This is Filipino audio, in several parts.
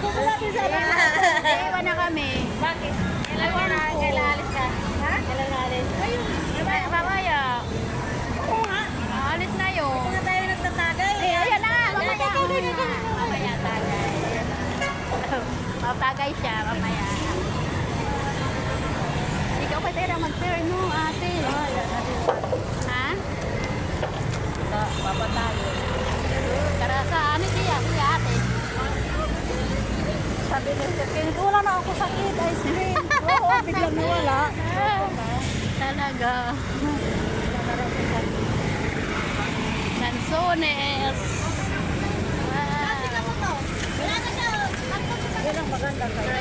Iwan na kami. Bakit? Kailan alis ka? Ha? Kailan alis? Ayun. Mamaya. Oo nga. Alis na yun. Kung nga tayo nagtatagay. Ayan na. Mamaya. Mamaya tagay. Matagay siya. Mamaya. Ikaw pa tayo mag-fair, no, ate? Ha? Papatayo. Tara sa ano siya ate? Sabi ni Sir Kenneth, wala na ako sakit, ice cream. Oo, biglang nawala. Talaga. Lanzones. Yan ang maganda kayo.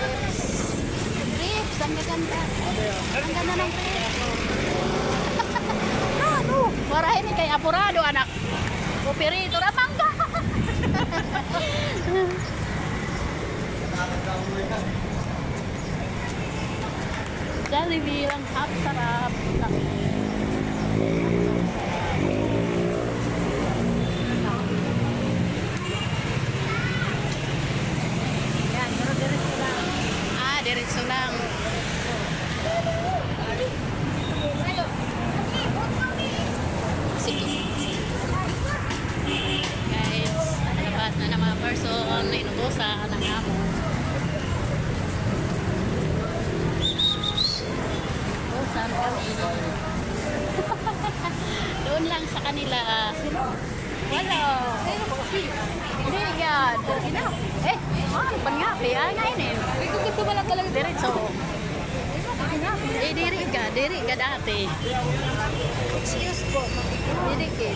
Grapes, ang gaganda. Ang ganda ng grapes. Ano? Warahin ni kay apurado anak. Kupirito na mangga. Jollibee ang sarap. Yan, pero diretso lang. Diretso lang. Sige. Guys, labas na ng mga person na inutusan ng amo. Inutusan kami. Doon lang sa kanila. Wala. Hindi yan. Ano ba nga? Kaya nga yun eh. Gusto mo lang talaga Diretso. Diri ka dati. excuse po. Diri ka.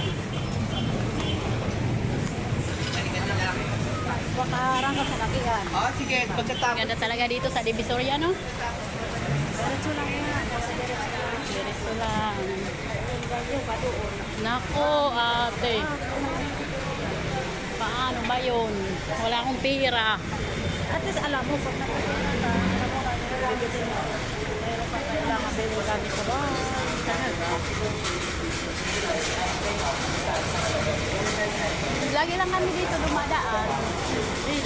Bakaharang ka sa lakihan. Ah, sige, pagkatapos. Ganda talaga dito sa Divisoria, no? Diretso lang yan. Diretso lang. Ganyan pa doon. Nako, ate. Paano ba yun? Wala akong pera. At least alam mo, pag nakasira ka, alam mo kung nilagay mo. Meron pa kailangan bilhin kami sa bahay. Talaga. Lagi lang kami dito dumadaan.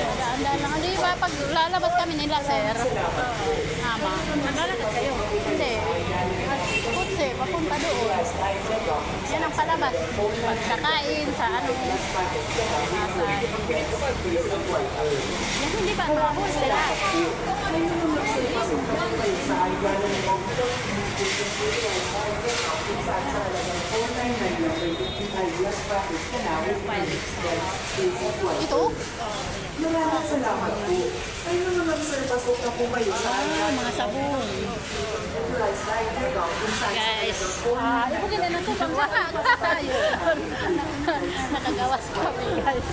Daan lang. Hindi ba pag lalabas kami nila, sir? Ama. Naglalakad kayo. Hindi. Kutse, papunta doon. Yan ang palabas. Pagkakain sa ano. Nasa. Yan hindi ba? Mahal sila. Ito? Maraming salamat po. Kayo naman sir, pasok na po kayo sa Mga sabon. Guys. Ibukin na lang ito. Tayo. Nakagawas kami, guys.